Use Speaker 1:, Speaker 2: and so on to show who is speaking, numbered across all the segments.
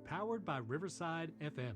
Speaker 1: Powered by Riverside FM.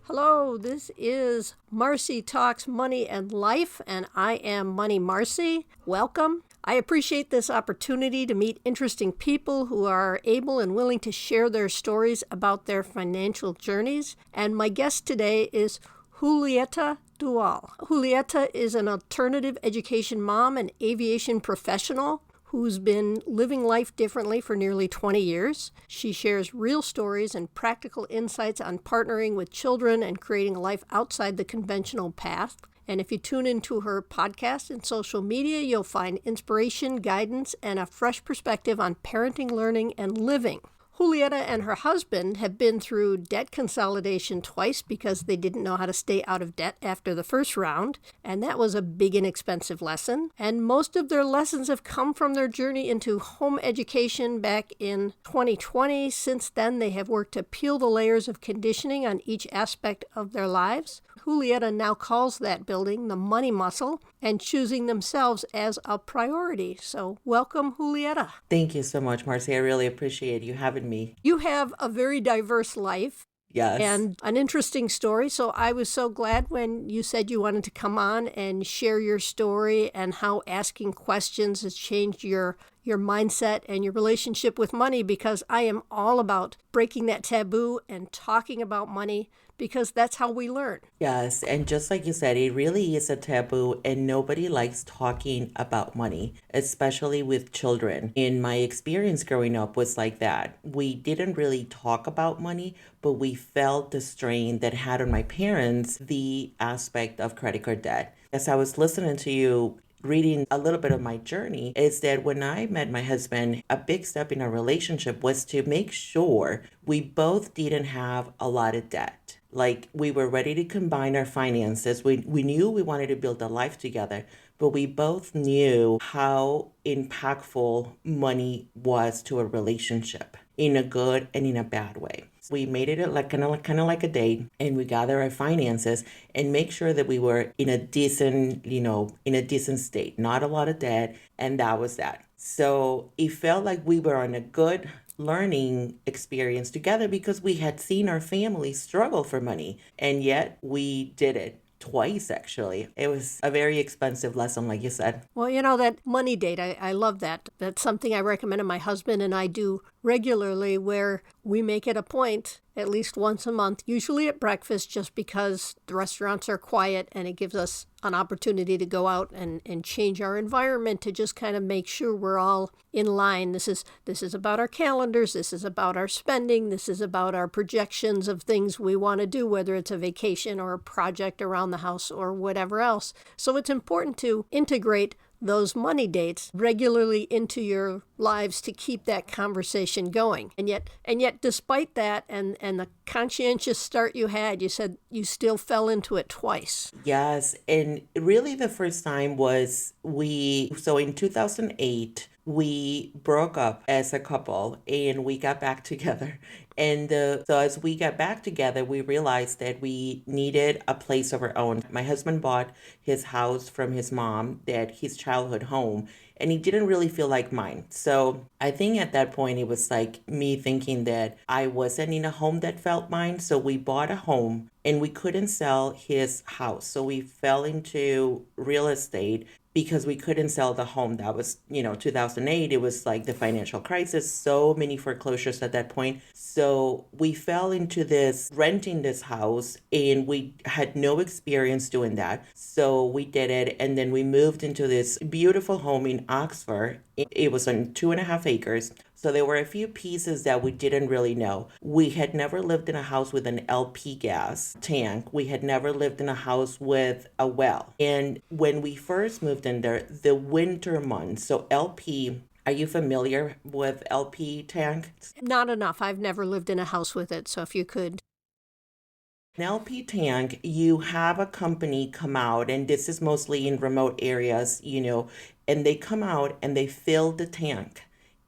Speaker 2: Hello, this is Marci Talks Money and Life, and I am Money Marci. Welcome. I appreciate this opportunity to meet interesting people who are able and willing to share their stories about their financial journeys. And my guest today is Julieta Duvall. Julieta is an alternative education mom and aviation professional who's been living life differently for nearly 20 years. She shares real stories and practical insights on partnering with children and creating a life outside the conventional path. And if you tune into her podcast and social media, you'll find inspiration, guidance, and a fresh perspective on parenting, learning, and living. Julieta and her husband have been through debt consolidation twice because they didn't know how to stay out of debt after the first round, and that was a big and expensive lesson. And most of their lessons have come from their journey into home education back in 2020. Since then, they have worked to peel the layers of conditioning on each aspect of their lives. Julieta now calls that building the money muscle and choosing themselves as a priority. So welcome, Julieta.
Speaker 3: Thank you so much, Marci. I really appreciate you having me.
Speaker 2: You have a very diverse life.
Speaker 3: Yes.
Speaker 2: And an interesting story. So I was so glad when you said you wanted to come on and share your story and how asking questions has changed your mindset and your relationship with money, because I am all about breaking that taboo and talking about money, because that's how we learn.
Speaker 3: Yes, and just like you said, it really is a taboo and nobody likes talking about money, especially with children. In my experience growing up was like that. We didn't really talk about money, but we felt the strain that had on my parents the aspect of credit card debt. As I was listening to you, reading a little bit of my journey, is that when I met my husband, a big step in our relationship was to make sure we both didn't have a lot of debt. Like, we were ready to combine our finances. We knew we wanted to build a life together, but we both knew how impactful money was to a relationship, in a good and in a bad way. So we made it like kind of like a date, and we gather our finances and make sure that we were in a decent, in a decent state, not a lot of debt, and that was that. So it felt like we were on a good learning experience together because we had seen our family struggle for money, and yet we did it twice, actually. It was a very expensive lesson, like you said.
Speaker 2: Well, that money date, I love that. That's something I recommend my husband and I do regularly, where we make it a point at least once a month, usually at breakfast, just because the restaurants are quiet and it gives us an opportunity to go out and change our environment, to just kind of make sure we're all in line. This is about our calendars. This is about our spending. This is about our projections of things we want to do, whether it's a vacation or a project around the house or whatever else. So it's important to integrate those money dates regularly into your lives to keep that conversation going. And yet despite that and the conscientious start you had, you said you still fell into it twice.
Speaker 3: Yes, and really the first time was so in 2008, we broke up as a couple and we got back together. And so as we got back together, we realized that we needed a place of our own. My husband bought his house from his mom, his childhood home, and he didn't really feel like mine. So I think at that point, it was like me thinking that I wasn't in a home that felt mine. So we bought a home and we couldn't sell his house. So we fell into real estate because we couldn't sell the home. That was, 2008. It was like the financial crisis, so many foreclosures at that point. So we fell into this renting this house, and we had no experience doing that. So we did it. And then we moved into this beautiful home in Oxford. It was on 2.5 acres. So there were a few pieces that we didn't really know. We had never lived in a house with an LP gas tank. We had never lived in a house with a well. And when we first moved in there, the winter months, so LP, are you familiar with LP tank?
Speaker 2: Not enough. I've never lived in a house with it. So if you could.
Speaker 3: An LP tank, you have a company come out, and this is mostly in remote areas, and they come out and they fill the tank.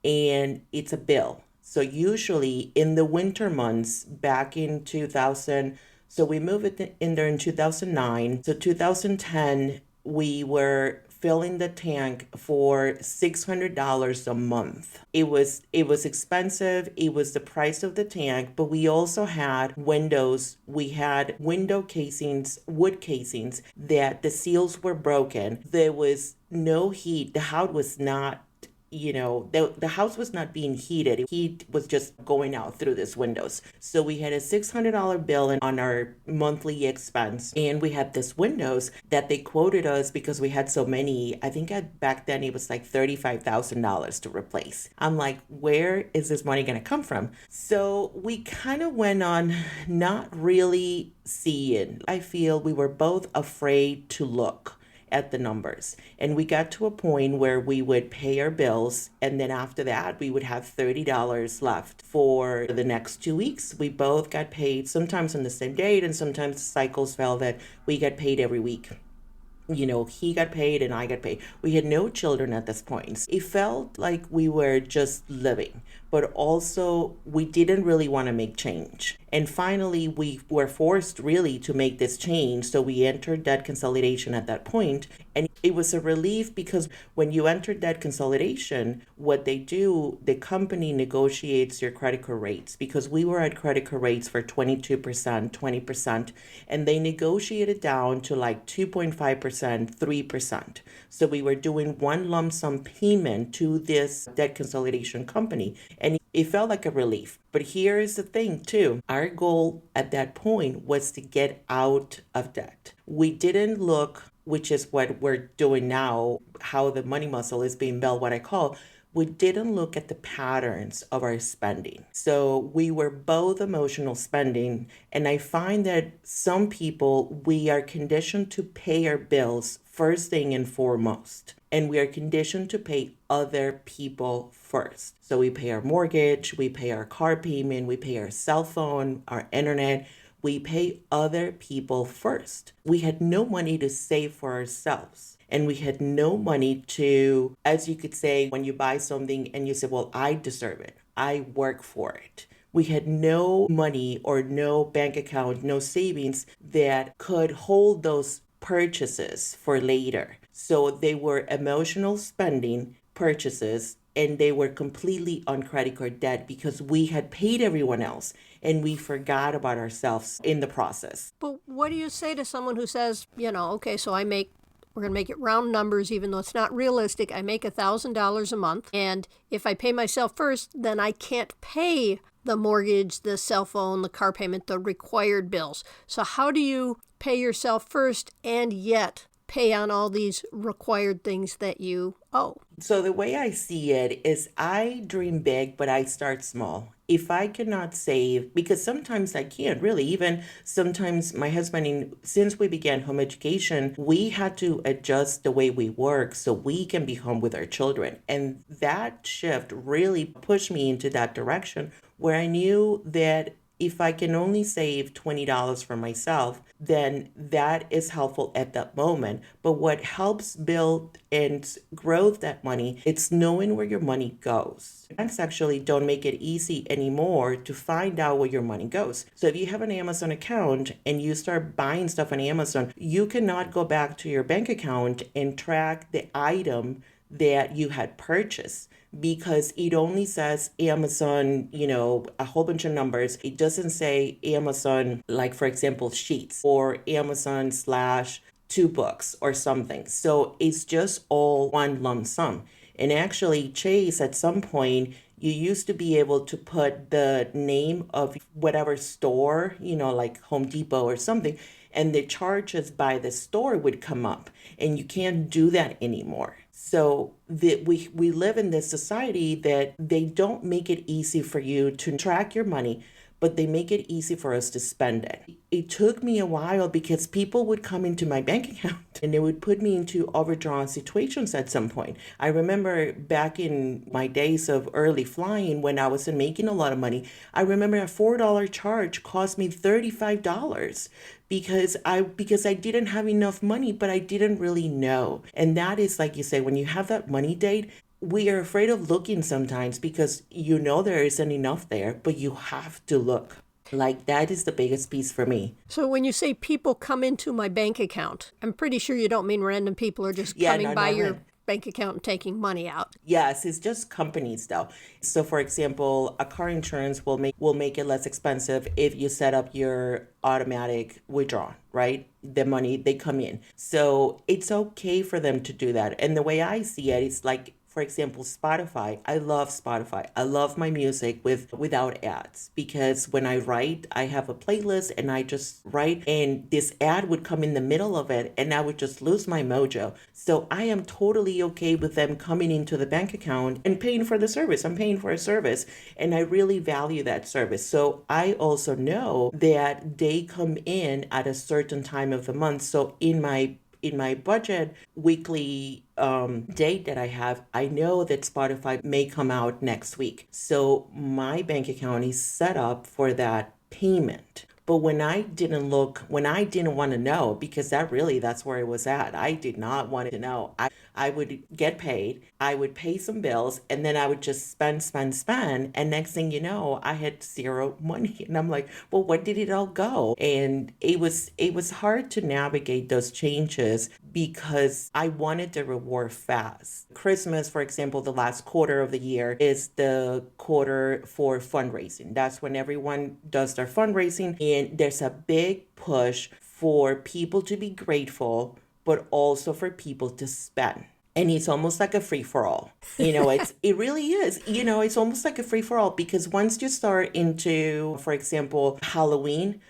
Speaker 3: And it's a bill. So usually in the winter months back in 2000, so we moved it in there in 2009. So 2010, we were filling the tank for $600 a month. It was expensive. It was the price of the tank, but we also had windows. We had window casings, wood casings that the seals were broken. There was no heat. The house was not the house was not being heated. Heat was just going out through these windows. So we had a $600 bill on our monthly expense. And we had this windows that they quoted us because we had so many. I think back then it was like $35,000 to replace. I'm like, where is this money going to come from? So we kind of went on not really seeing. I feel we were both afraid to look at the numbers. And we got to a point where we would pay our bills. And then after that, we would have $30 left for the next 2 weeks. We both got paid sometimes on the same date, and sometimes cycles fell that we got paid every week. He got paid and I got paid. We had no children at this point. It felt like we were just living, but also we didn't really want to make change. And finally, we were forced really to make this change. So we entered debt consolidation at that point. And it was a relief because when you enter debt consolidation, what they do, the company negotiates your credit card rates because we were at credit card rates for 22%, 20%, and they negotiated down to like 2.5%, 3%. So we were doing one lump sum payment to this debt consolidation company. And it felt like a relief. But here is the thing too. Our goal at that point was to get out of debt. We didn't look, which is what we're doing now, how the money muscle is being built, what I call, we didn't look at the patterns of our spending. So we were both emotional spending. And I find that some people, we are conditioned to pay our bills first thing and foremost. And we are conditioned to pay other people first. So we pay our mortgage, we pay our car payment, we pay our cell phone, our internet. We pay other people first. We had no money to save for ourselves. And we had no money to, as you could say, when you buy something and you say, well, I deserve it. I work for it. We had no money or no bank account, no savings that could hold those purchases for later. So they were emotional spending purchases, and they were completely on credit card debt because we had paid everyone else and we forgot about ourselves in the process.
Speaker 2: But what do you say to someone who says, okay, so we're going to make it round numbers, even though it's not realistic. I make $1,000 a month. And if I pay myself first, then I can't pay the mortgage, the cell phone, the car payment, the required bills. So how do you pay yourself first and yet pay on all these required things that you owe?
Speaker 3: So the way I see it is I dream big, but I start small. If I cannot save, because sometimes I can't really, even sometimes my husband, since we began home education, we had to adjust the way we work so we can be home with our children. And that shift really pushed me into that direction where I knew that if I can only save $20 for myself, then that is helpful at that moment. But what helps build and grow that money, it's knowing where your money goes. Banks actually don't make it easy anymore to find out where your money goes. So if you have an Amazon account and you start buying stuff on Amazon, you cannot go back to your bank account and track the item that you had purchased, because it only says Amazon, a whole bunch of numbers. It doesn't say Amazon, like for example, sheets or Amazon / 2 books or something. So it's just all one lump sum. And actually, Chase, at some point, you used to be able to put the name of whatever store, like Home Depot or something, and the charges by the store would come up. And you can't do that anymore. So we live in this society that they don't make it easy for you to track your money, but they make it easy for us to spend it. It took me a while because people would come into my bank account and they would put me into overdrawn situations at some point. I remember back in my days of early flying when I wasn't making a lot of money, I remember a $4 charge cost me $35 because I didn't have enough money, but I didn't really know. And that is, like you say, when you have that money date, we are afraid of looking sometimes because there isn't enough there, but you have to look. Like, that is the biggest piece for me.
Speaker 2: So when you say people come into my bank account, I'm pretty sure you don't mean random people are just
Speaker 3: Yeah,
Speaker 2: coming
Speaker 3: no,
Speaker 2: by
Speaker 3: not
Speaker 2: your
Speaker 3: rent.
Speaker 2: bank account and taking money out.
Speaker 3: Yes, it's just companies though. So for example, a car insurance will make it less expensive if you set up your automatic withdrawal, right? The money they come in. So it's okay for them to do that. And the way I see it, it's like, for example, Spotify. I love Spotify. I love my music without ads, because when I write, I have a playlist and I just write, and this ad would come in the middle of it and I would just lose my mojo. So I am totally okay with them coming into the bank account and paying for the service. I'm paying for a service and I really value that service. So I also know that they come in at a certain time of the month. So in my budget weekly date that I have, I know that Spotify may come out next week. So my bank account is set up for that payment. But when I didn't want to know, because that's where it was at. I did not want to know. I would get paid, I would pay some bills, and then I would just spend, spend, spend. And next thing you know, I had zero money. And I'm like, well, where did it all go? And it was hard to navigate those changes because I wanted the reward fast. Christmas, for example, the last quarter of the year is the quarter for fundraising. That's when everyone does their fundraising, and there's a big push for people to be grateful, but also for people to spend. And it's almost like a free for all. It really is. It's almost like a free for all, because once you start into, for example, Halloween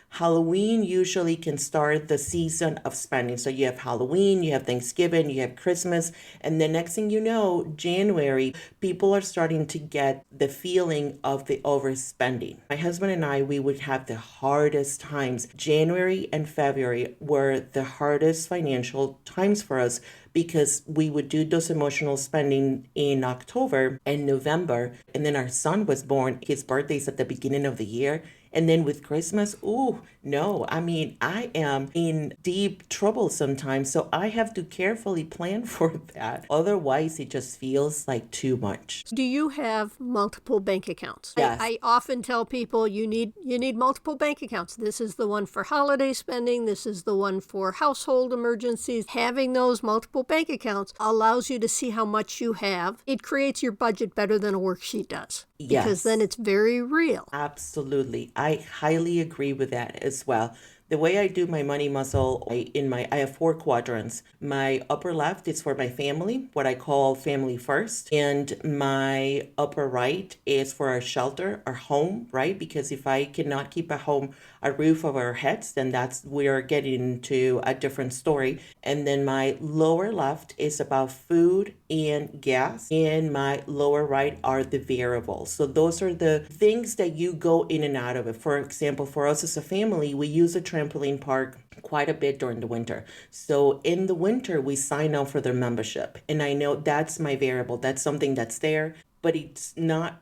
Speaker 3: usually can start the season of spending. So you have Halloween, you have Thanksgiving, you have Christmas, and the next thing you know, January, people are starting to get the feeling of the overspending. My husband and I, we would have the hardest times. January and February were the hardest financial times for us, because we would do those emotional spending in October and November. And then our son was born. His birthday's at the beginning of the year. And then with Christmas, ooh, no. I mean, I am in deep trouble sometimes. So I have to carefully plan for that. Otherwise, it just feels like too much.
Speaker 2: Do you have multiple bank accounts?
Speaker 3: Yes.
Speaker 2: I often tell people you need multiple bank accounts. This is the one for holiday spending. This is the one for household emergencies. Having those multiple bank accounts allows you to see how much you have. It creates your budget better than a worksheet does.
Speaker 3: Yes.
Speaker 2: Because then it's very real.
Speaker 3: Absolutely. I highly agree with that as well. The way I do my money muscle, I have 4 quadrants. My upper left is for my family, what I call family first. And my upper right is for our shelter, our home, right? Because if I cannot keep a roof over our heads, then we're getting into a different story. And then my lower left is about food and gas. And my lower right are the variables. So those are the things that you go in and out of it. For example, for us as a family, we use a trampoline park quite a bit during the winter. So in the winter, we sign up for their membership. And I know that's my variable. That's something that's there, but it's not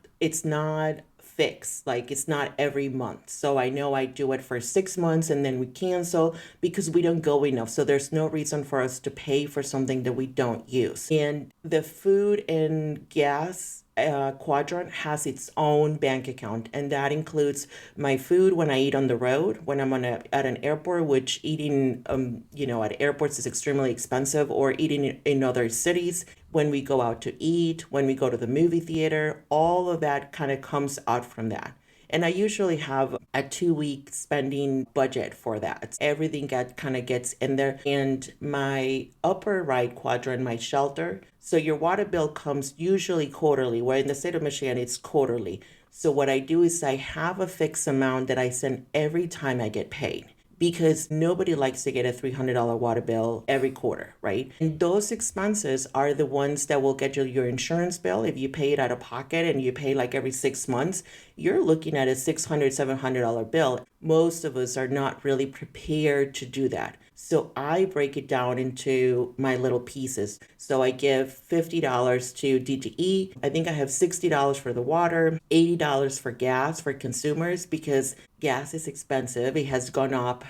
Speaker 3: fixed. Like, it's not every month. So I know I do it for 6 months and then we cancel because we don't go enough. So there's no reason for us to pay for something that we don't use. And the food and gas quadrant has its own bank account, and that includes my food when I eat on the road, when I'm at an airport, which eating at airports is extremely expensive, or eating in other cities, when we go out to eat, when we go to the movie theater, all of that kind of comes out from that. And I usually have a 2-week spending budget for that. Everything kind of gets in there. And my upper right quadrant, my shelter. So your water bill comes usually quarterly, where in the state of Michigan, it's quarterly. So what I do is I have a fixed amount that I send every time I get paid, because nobody likes to get a $300 water bill every quarter, right? And those expenses are the ones that will get you your insurance bill. If you pay it out of pocket and you pay like every 6 months, you're looking at a $600, $700 bill. Most of us are not really prepared to do that. So I break it down into my little pieces. So I give $50 to DTE. I think I have $60 for the water, $80 for gas for consumers, because gas is expensive. It has gone up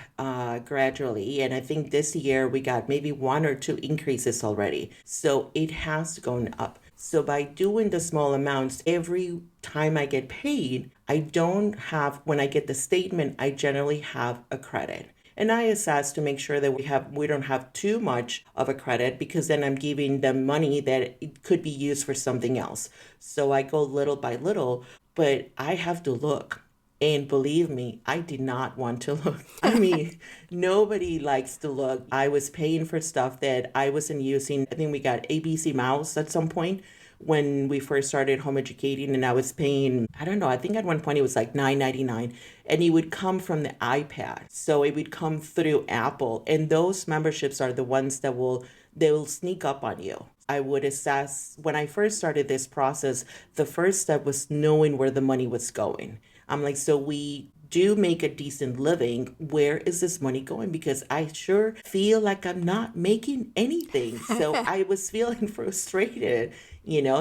Speaker 3: gradually. And I think this year we got maybe 1 or 2 increases already. So it has gone up. So by doing the small amounts, every time I get paid, I don't have, when I get the statement, I generally have a credit. And I assess to make sure that we don't have too much of a credit, because then I'm giving them money that it could be used for something else. So I go little by little, but I have to look. And believe me, I did not want to look. I mean, nobody likes to look. I was paying for stuff that I wasn't using. I think we got ABC Mouse at some point when we first started home educating, and I was paying, I don't know, I think at one point it was like $9.99, and it would come from the iPad. So it would come through Apple, and those memberships are the ones that they will sneak up on you. I would assess, when I first started this process, the first step was knowing where the money was going. I'm like, so we do make a decent living. Where is this money going? Because I sure feel like I'm not making anything. So I was feeling frustrated,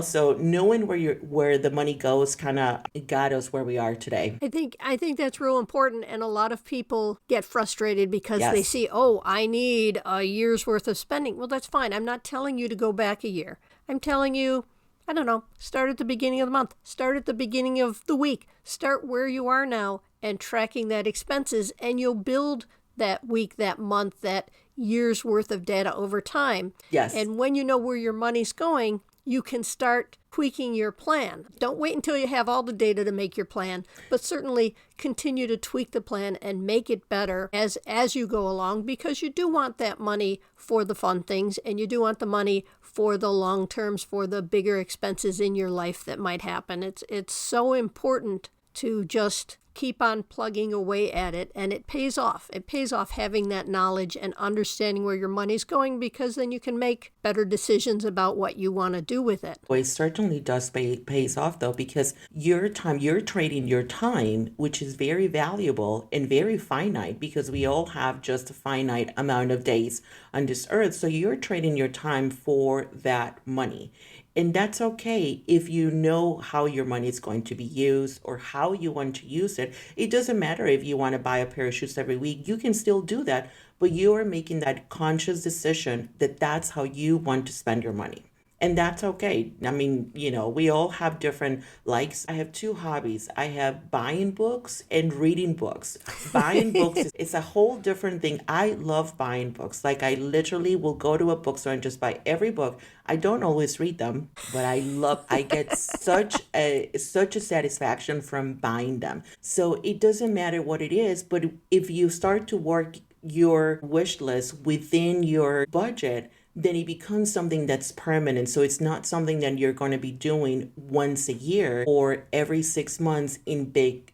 Speaker 3: so knowing where the money goes kind of got us where we are today.
Speaker 2: I think that's real important, and a lot of people get frustrated because they
Speaker 3: Yes.
Speaker 2: see, oh, I need a year's worth of spending. Well, that's fine. I'm not telling you to go back a year. I'm telling you, I don't know, start at the beginning of the month, start at the beginning of the week, start where you are now and tracking that expenses, and you'll build that week, that month, that year's worth of data over time.
Speaker 3: Yes.
Speaker 2: And when you know where your money's going, you can start tweaking your plan. Don't wait until you have all the data to make your plan, but certainly continue to tweak the plan and make it better as you go along, because you do want that money for the fun things, and you do want the money for the long terms, for the bigger expenses in your life that might happen. It's so important to just keep on plugging away at it, and it pays off. It pays off having that knowledge and understanding where your money's going, because then you can make better decisions about what you want to do with it.
Speaker 3: Well, it certainly does pays off though, because you're trading your time, which is very valuable and very finite, because we all have just a finite amount of days on this earth. So you're trading your time for that money. And that's okay if you know how your money is going to be used or how you want to use it. It doesn't matter if you want to buy a pair of shoes every week, you can still do that, but you are making that conscious decision that that's how you want to spend your money. And that's okay. I mean, we all have different likes. I have two hobbies. I have buying books and reading books. Buying books is a whole different thing. I love buying books. Like, I literally will go to a bookstore and just buy every book. I don't always read them, but I get such a satisfaction from buying them. So it doesn't matter what it is, but if you start to work your wish list within your budget, then it becomes something that's permanent. So it's not something that you're going to be doing once a year or every 6 months in big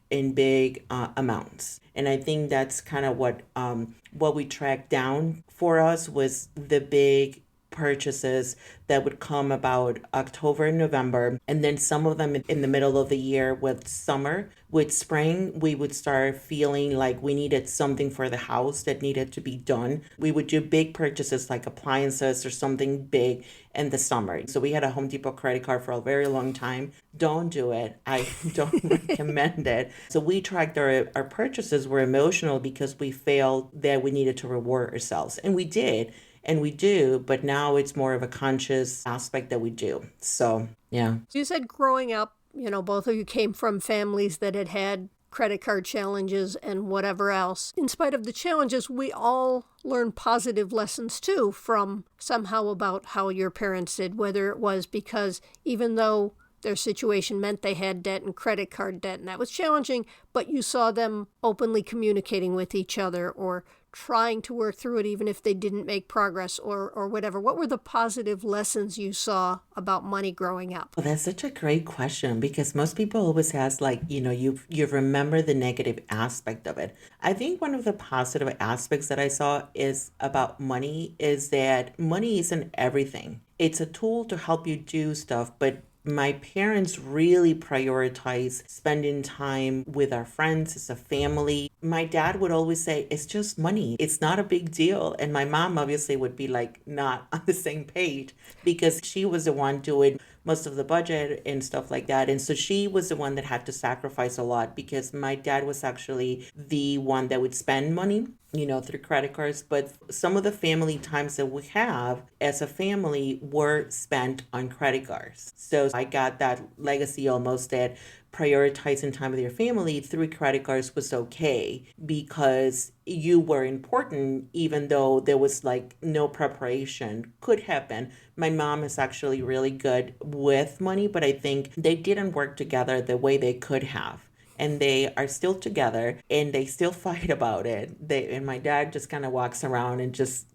Speaker 3: amounts. And I think that's kind of what we tracked down for us was the big purchases that would come about October and November, and then some of them in the middle of the year. With summer, with spring, we would start feeling like we needed something for the house that needed to be done. We would do big purchases like appliances or something big in the summer. So we had a Home Depot credit card for a very long time. Don't do it. I don't recommend it. So we tracked our purchases. Were emotional because we felt that we needed to reward ourselves, and we did. And we do, but now it's more of a conscious aspect that we do. So, yeah.
Speaker 2: You said growing up, both of you came from families that had credit card challenges and whatever else. In spite of the challenges, we all learn positive lessons too from somehow about how your parents did, whether it was because even though their situation meant they had debt and credit card debt, and that was challenging, but you saw them openly communicating with each other or trying to work through it even if they didn't make progress or whatever. What were the positive lessons you saw about money growing up?
Speaker 3: Well, that's such a great question, because most people always ask, like, you remember the negative aspect of it. I think one of the positive aspects that I saw is about money is that money isn't everything. It's a tool to help you do stuff, but my parents really prioritize spending time with our friends as a family. My dad would always say, it's just money. It's not a big deal. And my mom obviously would be like not on the same page, because she was the one doing most of the budget and stuff like that. And so she was the one that had to sacrifice a lot because my dad was actually the one that would spend money, through credit cards. But some of the family times that we have as a family were spent on credit cards. So I got that legacy almost that prioritizing time with your family through credit cards was okay because you were important, even though there was like no preparation could happen. My mom is actually really good with money, but I think they didn't work together the way they could have. And they are still together and they still fight about it. And my dad just kind of walks around and just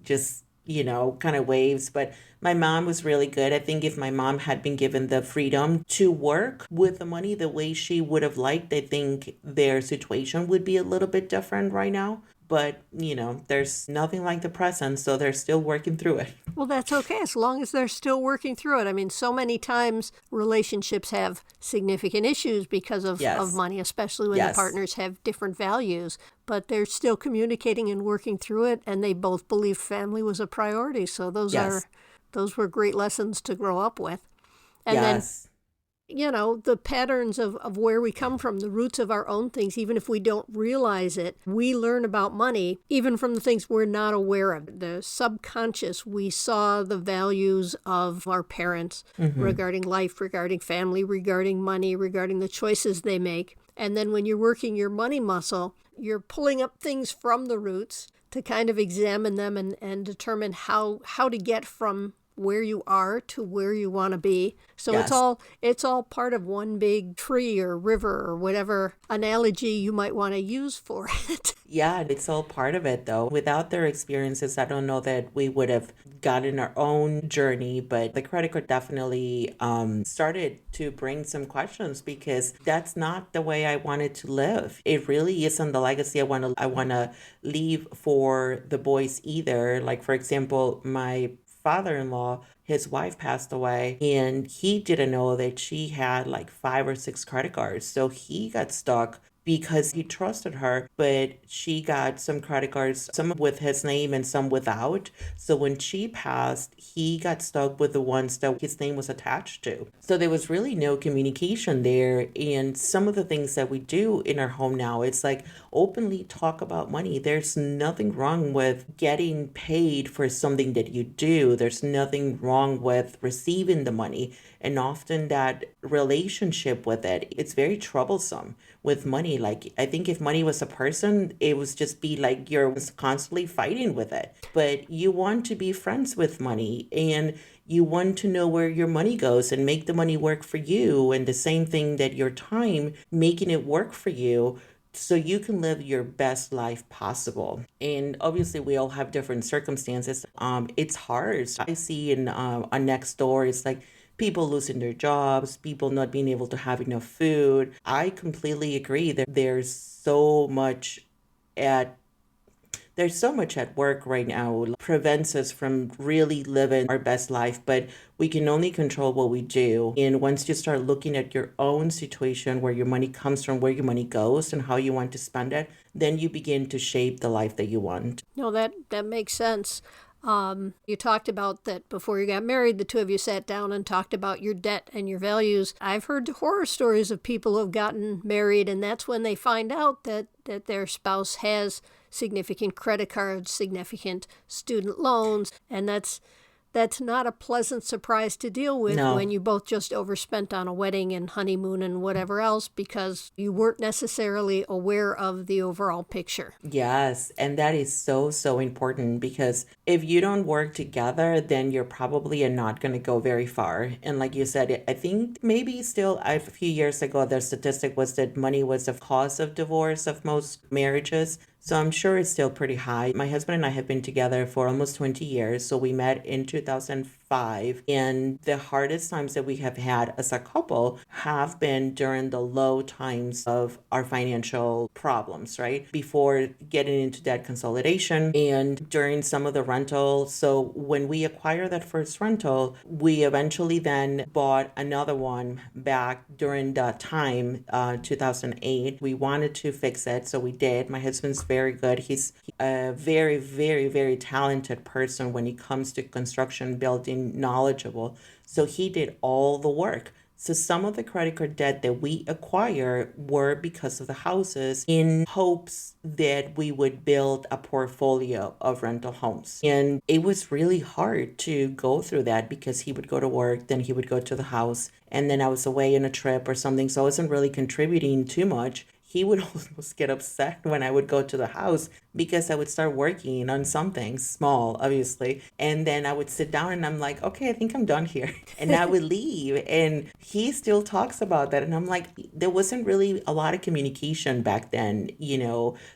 Speaker 3: kind of waves. But my mom was really good. I think if my mom had been given the freedom to work with the money the way she would have liked, I think their situation would be a little bit different right now. But, there's nothing like the present, so they're still working through it.
Speaker 2: Well, that's okay as long as they're still working through it. I mean, so many times relationships have significant issues because of money, especially when the partners have different values. But they're still communicating and working through it, and they both believe family was a priority. So those were great lessons to grow up with. And then the patterns of where we come from, the roots of our own things, even if we don't realize it, we learn about money, even from the things we're not aware of. The subconscious, we saw the values of our parents regarding life, regarding family, regarding money, regarding the choices they make. And then when you're working your money muscle, you're pulling up things from the roots to kind of examine them and determine how to get from where you are to where you want to be. So it's all part of one big tree or river or whatever analogy you might want to use for it.
Speaker 3: Yeah, it's all part of it though. Without their experiences, I don't know that we would have gotten our own journey, but the credit card definitely started to bring some questions because that's not the way I wanted to live. It really isn't the legacy I want to leave for the boys either. Like for example, my father-in-law, his wife passed away and he didn't know that she had like 5 or 6 credit cards. So he got stuck because he trusted her, but she got some credit cards, some with his name and some without. So when she passed, he got stuck with the ones that his name was attached to. So there was really no communication there. And some of the things that we do in our home now, it's like openly talk about money. There's nothing wrong with getting paid for something that you do. There's nothing wrong with receiving the money. And often that relationship with it, it's very troublesome with money. Like, I think if money was a person, it would just be like you're constantly fighting with it. But you want to be friends with money and you want to know where your money goes and make the money work for you. And the same thing that your time, making it work for you so you can live your best life possible. And obviously we all have different circumstances. It's hard. I see in on next door, it's like people losing their jobs, people not being able to have enough food. I completely agree that there's so much at work right now prevents us from really living our best life, but we can only control what we do. And once you start looking at your own situation, where your money comes from, where your money goes and how you want to spend it, then you begin to shape the life that you want.
Speaker 2: No, that makes sense. You talked about that before you got married, the two of you sat down and talked about your debt and your values. I've heard horror stories of people who have gotten married, and that's when they find out that their spouse has significant credit cards, significant student loans, and that's not a pleasant surprise to deal with when you both just overspent on a wedding and honeymoon and whatever else because you weren't necessarily aware of the overall picture.
Speaker 3: Yes, and that is so, so important because if you don't work together, then you're probably not going to go very far. And like you said, I think maybe still a few years ago, the statistic was that money was the cause of divorce of most marriages. So I'm sure it's still pretty high. My husband and I have been together for almost 20 years. So we met in 2005. And the hardest times that we have had as a couple have been during the low times of our financial problems, right? Before getting into debt consolidation and during some of the rental. So when we acquired that first rental, we eventually then bought another one back during that time, 2008. We wanted to fix it. So we did. My husband's very good. He's a very, very, very talented person when it comes to construction, building, everything knowledgeable. So he did all the work. So some of the credit card debt that we acquire were because of the houses in hopes that we would build a portfolio of rental homes. And it was really hard to go through that because he would go to work, then he would go to the house, and then I was away on a trip or something. So I wasn't really contributing too much. He would almost get upset when I would go to the house because I would start working on something small, obviously. And then I would sit down and I'm like, okay, I think I'm done here. And I would leave. And he still talks about that. And I'm like, there wasn't really a lot of communication back then.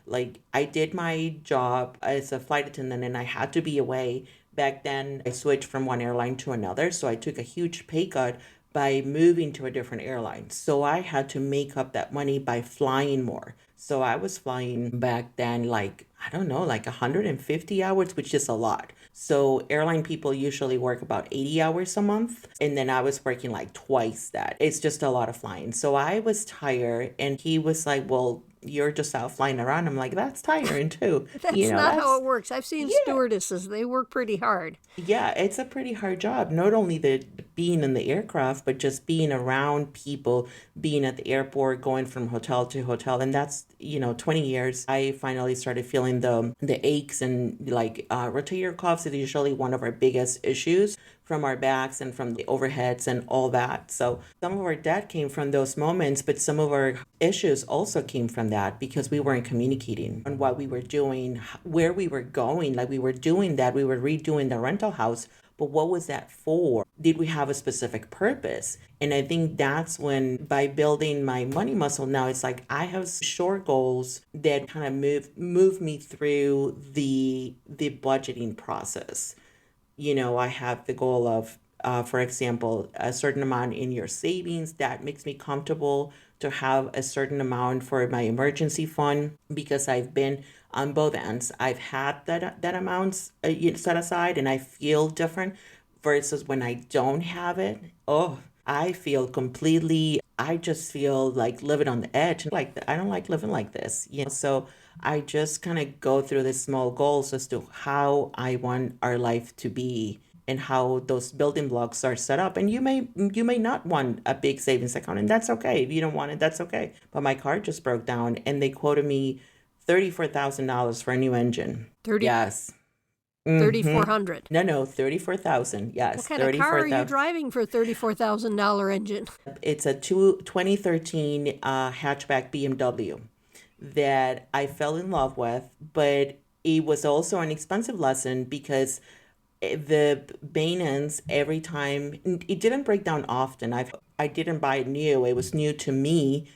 Speaker 3: Like I did my job as a flight attendant and I had to be away. Back then, I switched from one airline to another. So I took a huge pay cut by moving to a different airline. So I had to make up that money by flying more. So I was flying back then like, I don't know, like 150 hours, which is a lot. So airline people usually work about 80 hours a month. And then I was working like twice that. It's just a lot of flying. So I was tired and he was like, well, you're just out flying around. I'm like, that's tiring too.
Speaker 2: That's not how it works. I've seen stewardesses. They work pretty hard.
Speaker 3: Yeah, it's a pretty hard job. Not only the being in the aircraft, but just being around people, being at the airport, going from hotel to hotel. And that's, 20 years. I finally started feeling the aches and like rotator cuffs is usually one of our biggest issues from our backs and from the overheads and all that. So some of our debt came from those moments, but some of our issues also came from that because we weren't communicating on what we were doing, where we were going. Like we were doing that, we were redoing the rental house, but what was that for? Did we have a specific purpose? And I think that's when, by building my money muscle now, it's like I have short goals that kind of move me through the budgeting process. I have the goal of, for example, a certain amount in your savings that makes me comfortable to have a certain amount for my emergency fund because I've been on both ends. I've had that amount set aside and I feel different versus when I don't have it. Oh, I feel I just feel like living on the edge. Like I don't like living like this, So I just kind of go through the small goals as to how I want our life to be and how those building blocks are set up. And you may not want a big savings account, and that's okay. If you don't want it, that's okay. But my car just broke down and they quoted me $34,000 for a new engine.
Speaker 2: 30.
Speaker 3: Yes.
Speaker 2: 3,400.
Speaker 3: No, 34,000. Yes.
Speaker 2: What kind of car are you driving for a $34,000 engine?
Speaker 3: It's a 2013 hatchback BMW that I fell in love with, but it was also an expensive lesson because the maintenance every time it didn't break down often. I didn't buy it new. It was new to me,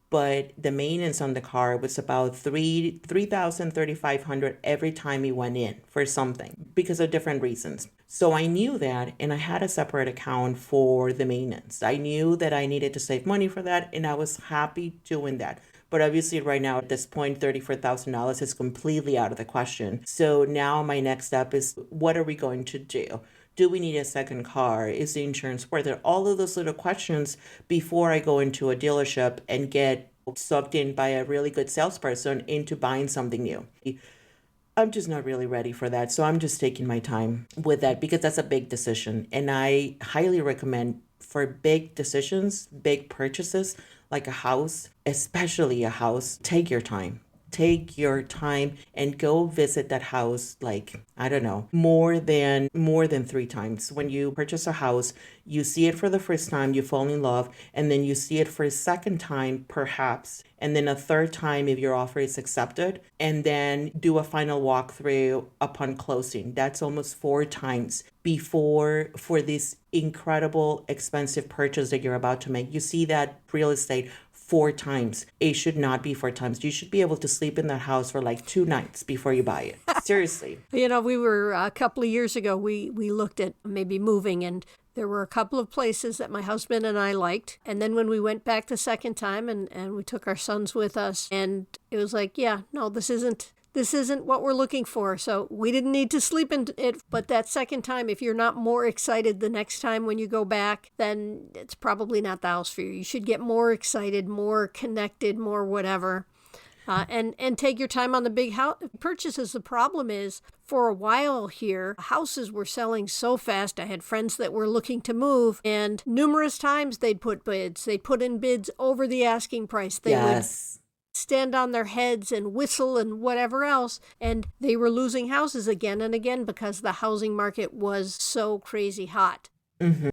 Speaker 3: but the maintenance on the car was about 3,500 every time it went in for something because of different reasons. So I knew that, and I had a separate account for the maintenance. I knew that I needed to save money for that, and I was happy doing that. But obviously right now at this point, $34,000 is completely out of the question. So now my next step is, what are we going to do? Do we need a second car? Is the insurance worth it? All of those little questions before I go into a dealership and get sucked in by a really good salesperson into buying something new. I'm just not really ready for that. So I'm just taking my time with that because that's a big decision. And I highly recommend for big decisions, big purchases, like a house, especially a house, take your time. Take your time and go visit that house like, I don't know, more than 3 times. When you purchase a house, you see it for the first time, you fall in love, and then you see it for a second time, perhaps, and then a third time if your offer is accepted, and then do a final walkthrough upon closing. That's almost 4 times before for this incredible expensive purchase that you're about to make. You see that real estate 4 times. It should not be 4 times. You should be able to sleep in that house for like 2 nights before you buy it. Seriously.
Speaker 2: We were a couple of years ago, we looked at maybe moving, and there were a couple of places that my husband and I liked. And then when we went back the second time and we took our sons with us, and it was like, yeah, no, this isn't what we're looking for. So we didn't need to sleep in it. But that second time, if you're not more excited the next time when you go back, then it's probably not the house for you. You should get more excited, more connected, more whatever. and take your time on the big house purchases. The problem is, for a while here, houses were selling so fast. I had friends that were looking to move, and numerous times they'd put bids. They put in bids over the asking price. They would stand on their heads and whistle and whatever else, and they were losing houses again and again because the housing market was so crazy hot.
Speaker 3: Mm-hmm.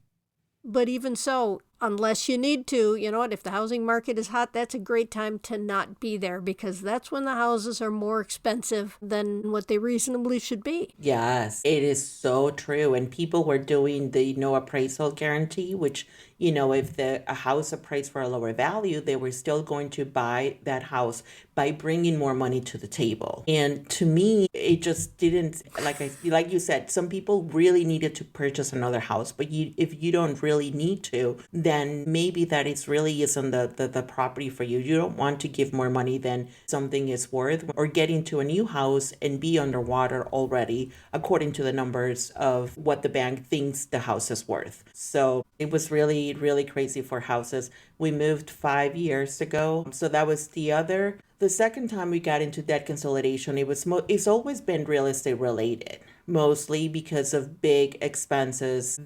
Speaker 2: But even so, unless you need to, you know what, if the housing market is hot, that's a great time to not be there, because that's when the houses are more expensive than what they reasonably should be.
Speaker 3: Yes, it is so true. And people were doing the no appraisal guarantee, which, if a house appraised for a lower value, they were still going to buy that house by bringing more money to the table. And to me, it just didn't, like you said, some people really needed to purchase another house, but if you don't really need to, then maybe that really isn't the property for you. You don't want to give more money than something is worth, or get into a new house and be underwater already, according to the numbers of what the bank thinks the house is worth. So it was really, really crazy for houses. We moved 5 years ago. So that was the second time we got into debt consolidation. It's always been real estate related, mostly because of big expenses,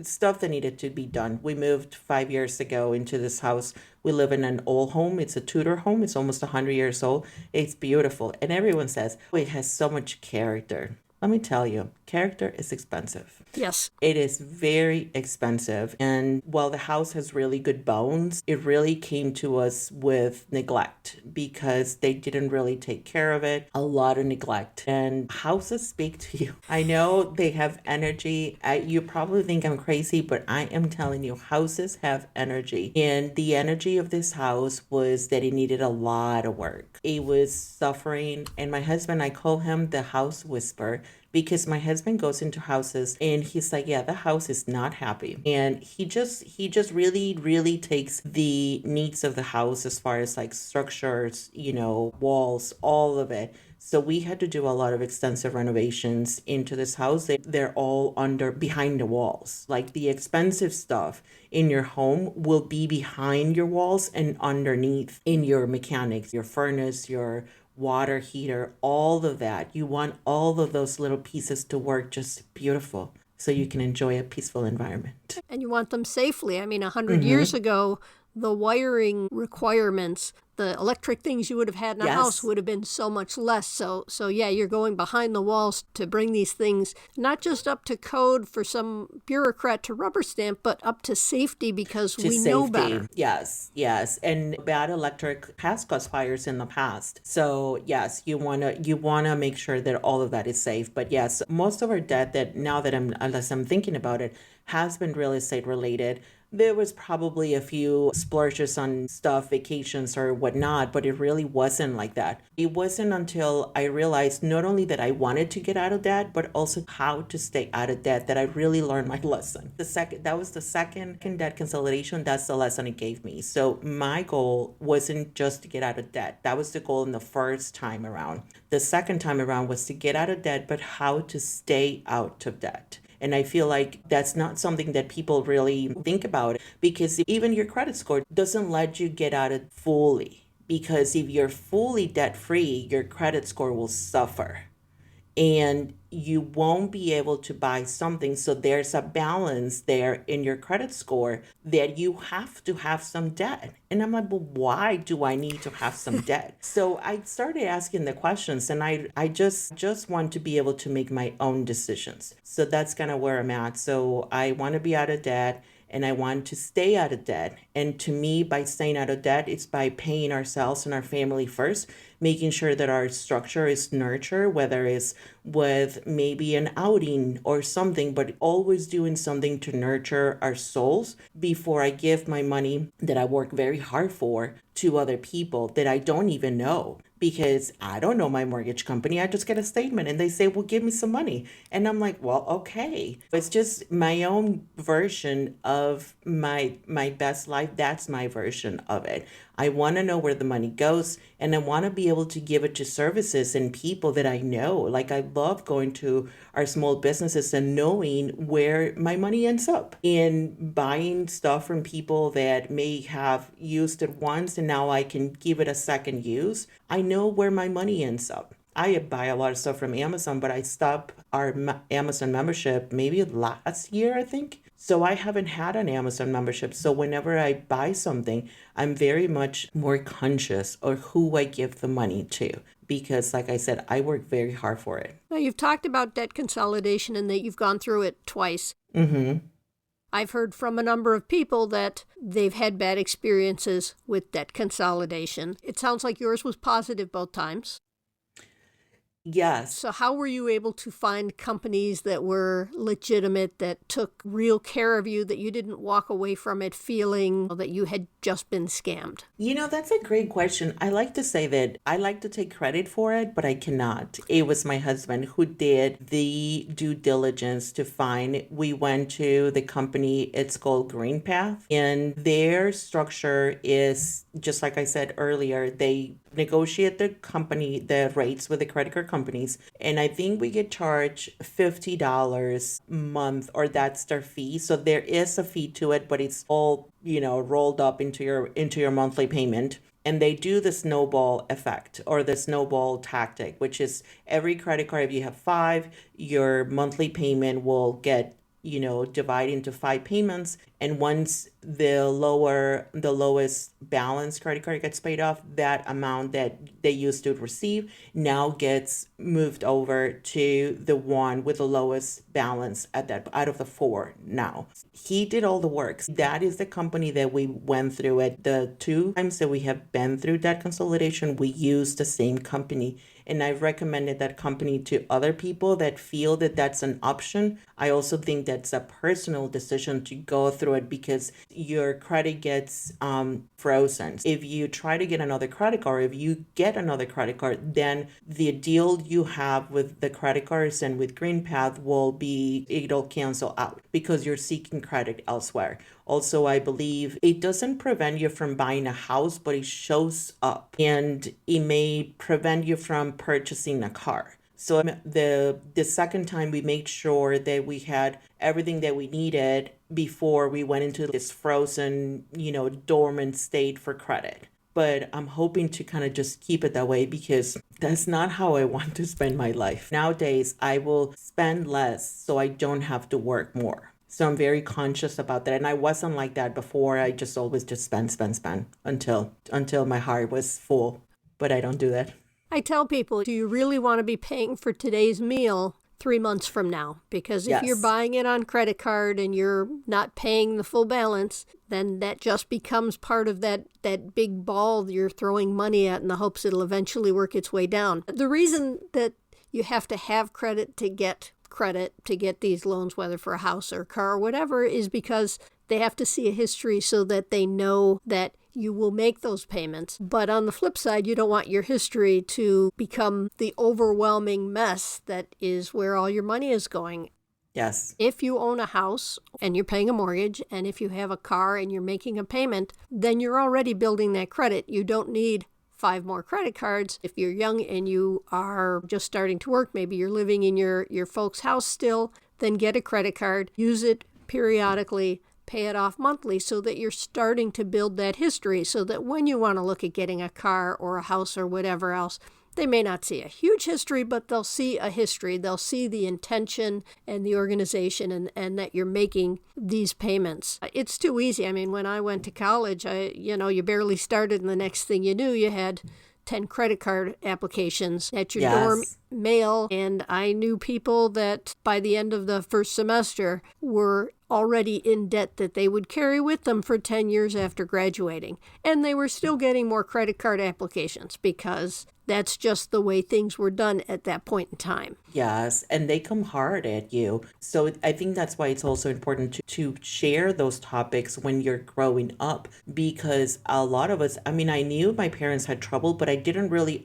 Speaker 3: stuff that needed to be done. We moved 5 years ago into this house. We live in an old home. It's a Tudor home. It's almost 100 years old. It's beautiful. And everyone says, oh, it has so much character. Let me tell you, character is expensive.
Speaker 2: Yes.
Speaker 3: It is very expensive. And while the house has really good bones, it really came to us with neglect, because they didn't really take care of it. A lot of neglect. And houses speak to you. I know they have energy. You probably think I'm crazy, but I am telling you, houses have energy. And the energy of this house was that it needed a lot of work. It was suffering. And my husband, I call him the house whisperer, because my husband goes into houses and he's like, yeah, the house is not happy. And he just really, really takes the needs of the house, as far as like structures, walls, all of it. So we had to do a lot of extensive renovations into this house. They're all behind the walls. Like, the expensive stuff in your home will be behind your walls and underneath in your mechanics, your furnace, your water heater, all of that. You want all of those little pieces to work just beautiful, so you can enjoy a peaceful environment.
Speaker 2: And you want them safely. I mean, 100 years ago, the wiring requirements, the electric things you would have had in a house would have been so much less. So yeah, you're going behind the walls to bring these things not just up to code for some bureaucrat to rubber stamp, but up to safety, because we know better.
Speaker 3: Yes. And bad electric has caused fires in the past. So yes, you wanna make sure that all of that is safe. But yes, most of our debt, unless I'm thinking about it, has been real estate related. There was probably a few splurges on stuff, vacations or whatnot, but it really wasn't like that. It wasn't until I realized not only that I wanted to get out of debt, but also how to stay out of debt, that I really learned my lesson. That was the second debt consolidation. That's the lesson it gave me. So my goal wasn't just to get out of debt. That was the goal in the first time around. The second time around was to get out of debt, but how to stay out of debt. And I feel like that's not something that people really think about, because even your credit score doesn't let you get out of it fully. Because if you're fully debt free, your credit score will suffer and you won't be able to buy something. So there's a balance there in your credit score that you have to have some debt. And I'm like, well, why do I need to have some debt? So I started asking the questions, and I just want to be able to make my own decisions. So that's kind of where I'm at. So I want to be out of debt, and I want to stay out of debt. And to me, by staying out of debt, it's by paying ourselves and our family first, making sure that our structure is nurtured, whether it's with maybe an outing or something, but always doing something to nurture our souls before I give my money that I work very hard for to other people that I don't even know. Because I don't know my mortgage company. I just get a statement and they say, well, give me some money. And I'm like, well, okay. It's just my own version of my best life. That's my version of it. I want to know where the money goes, and I want to be able to give it to services and people that I know. Like, I love going to our small businesses and knowing where my money ends up, and buying stuff from people that may have used it once and now I can give it a second use. I know where my money ends up. I buy a lot of stuff from Amazon, but I stopped our Amazon membership maybe last year, I think. So I haven't had an Amazon membership. So whenever I buy something, I'm very much more conscious of who I give the money to. Because, like I said, I work very hard for it.
Speaker 2: Now, you've talked about debt consolidation and that you've gone through it twice.
Speaker 3: Mm-hmm.
Speaker 2: I've heard from a number of people that they've had bad experiences with debt consolidation. It sounds like yours was positive both times.
Speaker 3: Yes.
Speaker 2: So how were you able to find companies that were legitimate, that took real care of you, that you didn't walk away from it feeling that you had just been scammed?
Speaker 3: That's a great question. I like to say that I like to take credit for it, but I cannot. It was my husband who did the due diligence to find. We went to the company, it's called Green Path, and their structure is, just like I said earlier, they negotiate the rates with the credit card companies, and I think we get charged $50 a month, or that's their fee. So there is a fee to it, but it's all rolled up into your monthly payment. And they do the snowball effect, or the snowball tactic, which is every credit card, if you have 5, your monthly payment will get divide into 5 payments. And once the lowest balance credit card gets paid off, that amount that they used to receive now gets moved over to the one with the lowest balance out of the 4 now. He did all the work. That is the company that we went through it. The 2 times that we have been through debt consolidation, we used the same company. And I've recommended that company to other people that feel that that's an option. I also think that's a personal decision to go through it, because your credit gets frozen. If you try to get another credit card, if you get another credit card, then the deal you have with the credit cards and with GreenPath it'll cancel out because you're seeking credit elsewhere. Also, I believe it doesn't prevent you from buying a house, but it shows up, and it may prevent you from purchasing a car. So the second time, we made sure that we had everything that we needed before we went into this frozen, dormant state for credit. But I'm hoping to kind of just keep it that way, because that's not how I want to spend my life. Nowadays, I will spend less so I don't have to work more. So I'm very conscious about that. And I wasn't like that before. I just always just spend until my heart was full. But I don't do that.
Speaker 2: I tell people, do you really want to be paying for today's meal 3 months from now? Because if you're buying it on credit card and you're not paying the full balance, then that just becomes part of that big ball you're throwing money at in the hopes it'll eventually work its way down. The reason that you have to have credit to get these loans, whether for a house or a car or whatever, is because they have to see a history so that they know that you will make those payments. But on the flip side, you don't want your history to become the overwhelming mess that is where all your money is going.
Speaker 3: Yes.
Speaker 2: If you own a house and you're paying a mortgage, and if you have a car and you're making a payment, then you're already building that credit. You don't need 5 more credit cards. If you're young and you are just starting to work, maybe you're living in your folks' house still, then get a credit card, use it periodically, pay it off monthly, so that you're starting to build that history, so that when you want to look at getting a car or a house or whatever else, they may not see a huge history, but they'll see a history. They'll see the intention and the organization, and that you're making these payments. It's too easy. I mean, when I went to college, you barely started, and the next thing you knew, you had 10 credit card applications at your dorm mail. And I knew people that by the end of the first semester were already in debt that they would carry with them for 10 years after graduating. And they were still getting more credit card applications, because that's just the way things were done at that point in time.
Speaker 3: Yes, and they come hard at you. So I think that's why it's also important to share those topics when you're growing up, because a lot of us, I mean, I knew my parents had trouble, but I didn't really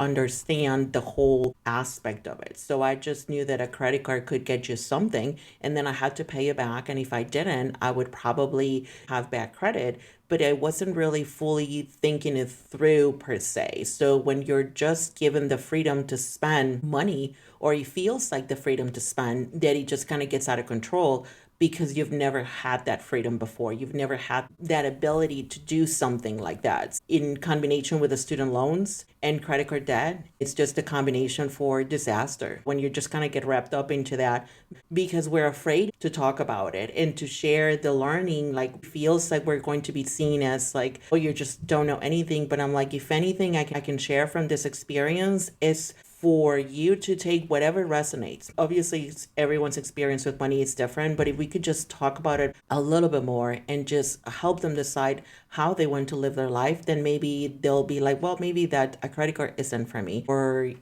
Speaker 3: understand the whole aspect of it. So I just knew that a credit card could get you something, and then I had to pay it back. And if I didn't, I would probably have bad credit. But I wasn't really fully thinking it through per se. So when you're just given the freedom to spend money, or it feels like the freedom to spend, that it just kind of gets out of control because you've never had that freedom before. You've never had that ability to do something like that. In combination with the student loans and credit card debt, it's just a combination for disaster when you just kind of get wrapped up into that because we're afraid to talk about it and to share the learning. Like, feels like we're going to be seen as like, oh, you just don't know anything. But I'm like, if anything I can share from this experience is for you to take whatever resonates. Obviously, everyone's experience with money is different, but if we could just talk about it a little bit more and just help them decide how they want to live their life, then maybe they'll be like, well, maybe that a credit card isn't for me, or,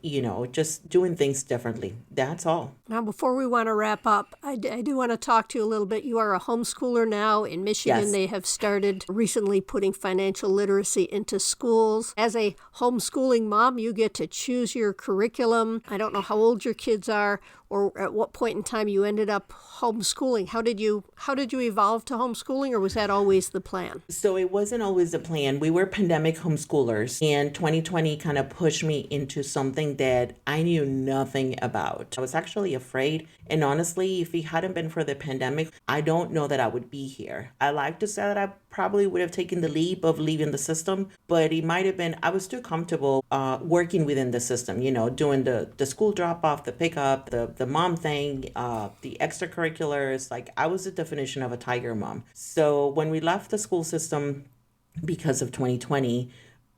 Speaker 3: just doing things differently. That's all.
Speaker 2: Now, before we want to wrap up, I do want to talk to you a little bit. You are a homeschooler now. In Michigan,
Speaker 3: Yes.
Speaker 2: They have started recently putting financial literacy into schools. As a homeschooling mom, you get to choose your curriculum. I don't know how old your kids are or at what point in time you ended up homeschooling. How did you evolve to homeschooling, or was that always the plan?
Speaker 3: So it wasn't always the plan. We were pandemic homeschoolers, and 2020 kind of pushed me into something that I knew nothing about. I was actually afraid. And honestly, if it hadn't been for the pandemic, I don't know that I would be here. I like to say that I probably would have taken the leap of leaving the system, but it might have been, I was too comfortable working within the system, doing the school drop off, the pickup, the mom thing, the extracurriculars. Like, I was the definition of a tiger mom. So when we left the school system because of 2020,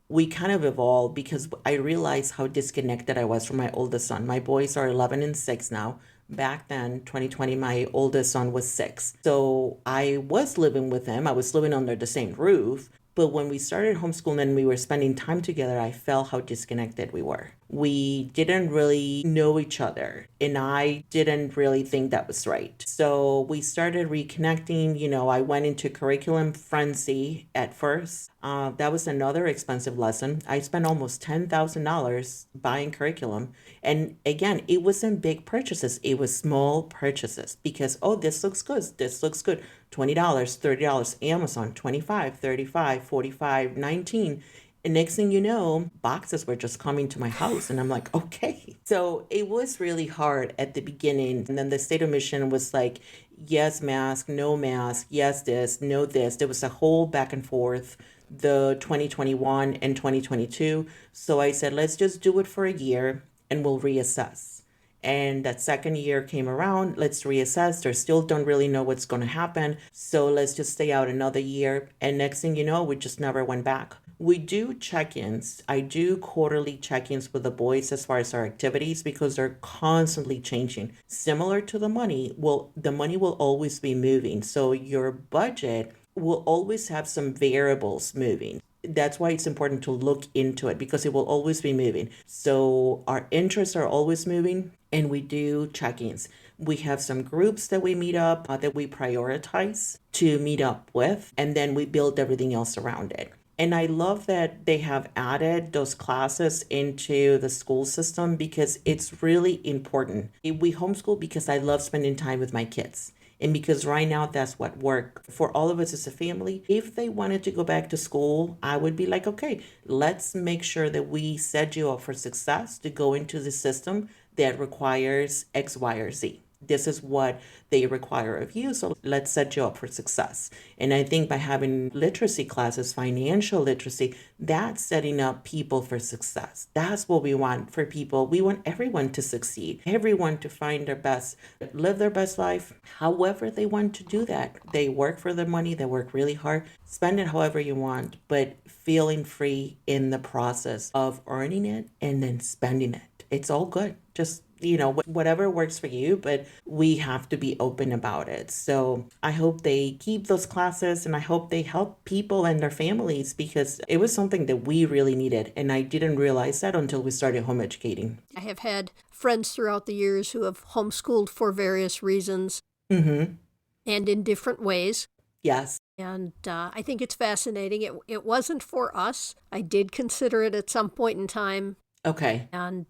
Speaker 3: we kind of evolved because I realized how disconnected I was from my oldest son. My boys are 11 and 6 now. Back then, 2020, my oldest son was 6. So I was living with him. I was living under the same roof. But when we started homeschooling and we were spending time together, I felt how disconnected we were. We didn't really know each other, and I didn't really think that was right. So we started reconnecting. I went into curriculum frenzy at first. That was another expensive lesson. I spent almost $10,000 buying curriculum. And again, it wasn't big purchases. It was small purchases because, oh, this looks good. This looks good. $20, $30, Amazon, 25, 35, 45, 19. And next thing you know, boxes were just coming to my house. And I'm like, okay. So it was really hard at the beginning. And then the state of Michigan was like, yes, mask, no mask, yes, this, no, this. There was a whole back and forth, the 2021 and 2022. So I said, let's just do it for a year and we'll reassess. And that second year came around, let's reassess. They still don't really know what's going to happen. So let's just stay out another year. And next thing you know, we just never went back. We do check-ins. I do quarterly check-ins with the boys as far as our activities because they're constantly changing. Similar to the money, the money will always be moving. So your budget will always have some variables moving. That's why it's important to look into it because it will always be moving. So our interests are always moving, and we do check-ins. We have some groups that we meet up that we prioritize to meet up with, and then we build everything else around it. And I love that they have added those classes into the school system because it's really important. We homeschool because I love spending time with my kids. And because right now that's what worked for all of us as a family. If they wanted to go back to school, I would be like, okay, let's make sure that we set you up for success to go into the system that requires X, Y, or Z. This is what they require of you. So let's set you up for success. And I think by having literacy classes, financial literacy, that's setting up people for success. That's what we want for people. We want everyone to succeed, everyone to find their best, live their best life, however they want to do that. They work for their money, they work really hard, spend it however you want, but feeling free in the process of earning it and then spending it. It's all good. Just whatever works for you, but we have to be open about it. So I hope they keep those classes and I hope they help people and their families because it was something that we really needed. And I didn't realize that until we started home educating.
Speaker 2: I have had friends throughout the years who have homeschooled for various reasons and in different ways.
Speaker 3: Yes.
Speaker 2: And I think it's fascinating. It wasn't for us. I did consider it at some point in time.
Speaker 3: Okay.
Speaker 2: and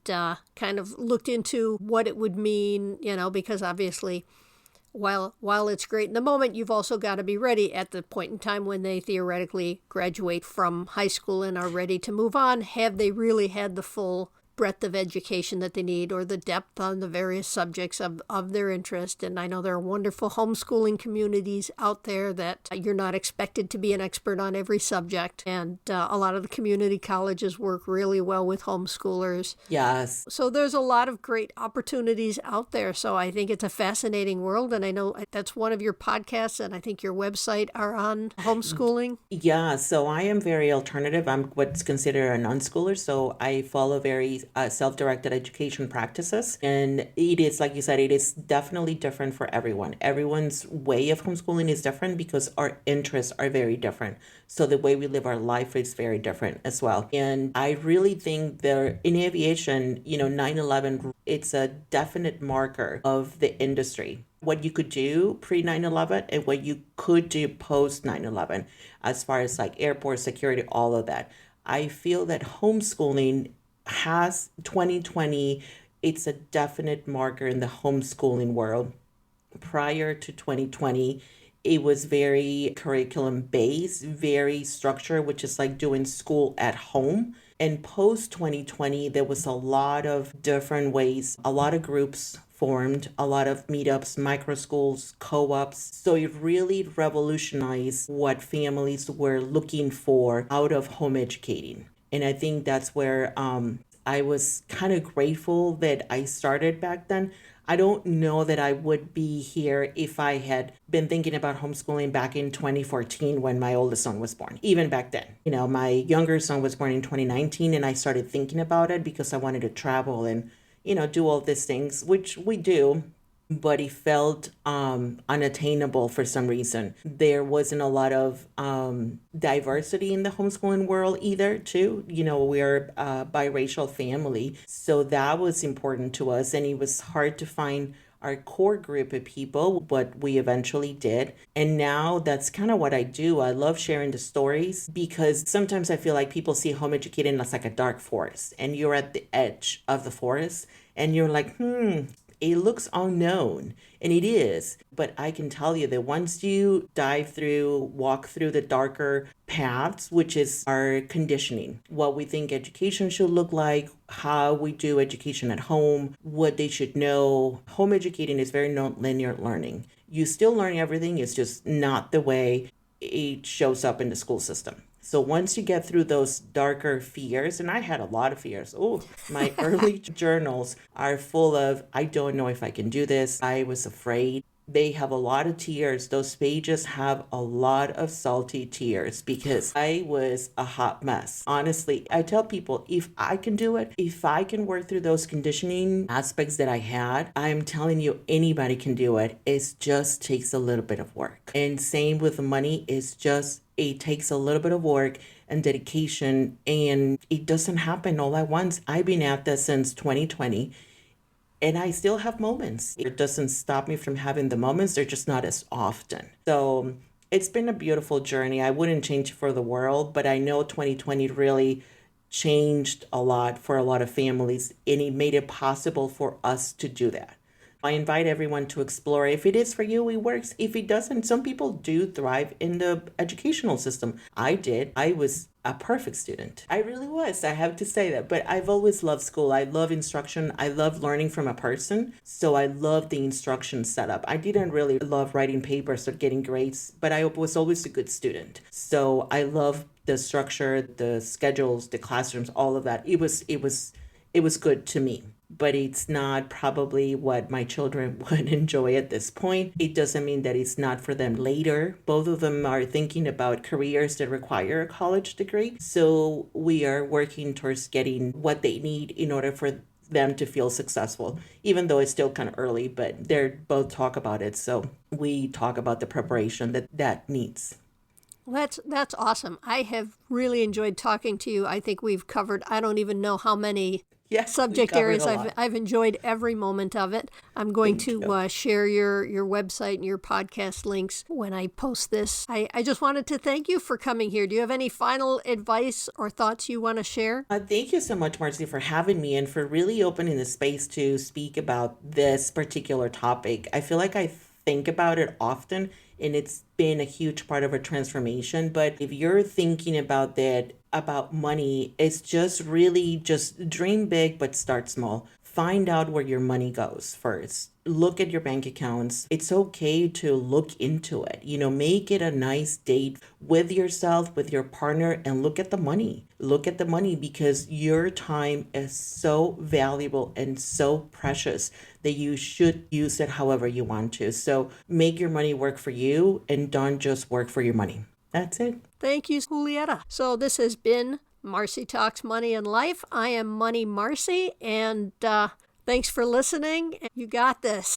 Speaker 2: kind of looked into what it would mean, because obviously while it's great in the moment, you've also got to be ready at the point in time when they theoretically graduate from high school and are ready to move on. Have they really had the full breadth of education that they need, or the depth on the various subjects of their interest? And I know there are wonderful homeschooling communities out there that you're not expected to be an expert on every subject. And a lot of the community colleges work really well with homeschoolers.
Speaker 3: Yes.
Speaker 2: So there's a lot of great opportunities out there. So I think it's a fascinating world. And I know that's one of your podcasts, and I think your website are on homeschooling.
Speaker 3: Yeah, so I am very alternative. I'm what's considered an unschooler. So I follow very self-directed education practices. And it is, like you said, it is definitely different for everyone. Everyone's way of homeschooling is different because our interests are very different. So the way we live our life is very different as well. And I really think there in aviation, 9/11, it's a definite marker of the industry. What you could do pre 9/11 and what you could do post 9/11, as far as like airport security, all of that. I feel that homeschooling has 2020, it's a definite marker in the homeschooling world. Prior to 2020, it was very curriculum based, very structured, which is like doing school at home. And post 2020, there was a lot of different ways, a lot of groups formed, a lot of meetups, micro schools, co-ops. So it really revolutionized what families were looking for out of home educating. And I think that's where I was kind of grateful that I started back then. I don't know that I would be here if I had been thinking about homeschooling back in 2014 when my oldest son was born. Even back then, my younger son was born in 2019, and I started thinking about it because I wanted to travel and, do all these things, which we do. But it felt unattainable for some reason. There wasn't a lot of diversity in the homeschooling world either, too. We're a biracial family, so that was important to us, and it was hard to find our core group of people, but we eventually did. And now that's kind of what I do. I love sharing the stories because sometimes I feel like people see home educating as like a dark forest, and you're at the edge of the forest, and you're like, it looks unknown, and it is. But I can tell you that once you walk through the darker paths, which is our conditioning, what we think education should look like, how we do education at home, what they should know. Home educating is very non-linear learning. You still learn everything, it's just not the way it shows up in the school system. So once you get through those darker fears, and I had a lot of fears. Oh, my early journals are full of, I don't know if I can do this. I was afraid. They have a lot of tears. Those pages have a lot of salty tears because I was a hot mess. Honestly, I tell people, if I can do it, if I can work through those conditioning aspects that I had, I'm telling you, anybody can do it. It just takes a little bit of work. And same with the money, it takes a little bit of work and dedication, and it doesn't happen all at once. I've been at this since 2020. And I still have moments. It doesn't stop me from having the moments. They're just not as often. So it's been a beautiful journey. I wouldn't change it for the world, but I know 2020 really changed a lot for a lot of families, and it made it possible for us to do that. I invite everyone to explore. If it is for you, it works. If it doesn't, some people do thrive in the educational system. I did. I was a perfect student. I really was. I have to say that. But I've always loved school. I love instruction. I love learning from a person. So I love the instruction setup. I didn't really love writing papers or getting grades, but I was always a good student. So I love the structure, the schedules, the classrooms, all of that. It was good to me. But it's not probably what my children would enjoy at this point. It doesn't mean that it's not for them later. Both of them are thinking about careers that require a college degree. So we are working towards getting what they need in order for them to feel successful, even though it's still kind of early, but they're both talk about it. So we talk about the preparation that needs.
Speaker 2: That's awesome. I have really enjoyed talking to you. I think we've covered, I don't even know how many
Speaker 3: Yeah, we
Speaker 2: subject
Speaker 3: covered
Speaker 2: areas.
Speaker 3: a
Speaker 2: I've
Speaker 3: lot.
Speaker 2: I've enjoyed every moment of it. I'm going
Speaker 3: Thank you.
Speaker 2: to share your website and your podcast links when I post this. I just wanted to thank you for coming here. Do you have any final advice or thoughts you want to share?
Speaker 3: Thank you so much, Marcy, for having me and for really opening the space to speak about this particular topic. I feel like I think about it often, and it's been a huge part of a transformation. But if you're thinking about that, about money, it's just really just dream big, but start small. Find out where your money goes first. Look at your bank accounts. It's okay to look into it. Make it a nice date with yourself, with your partner, and look at the money. Look at the money because your time is so valuable and so precious that you should use it however you want to. So make your money work for you and don't just work for your money. That's it.
Speaker 2: Thank you, Julieta. So this has been Marci Talks Money and Life. I am Money Marci, and thanks for listening. You got this.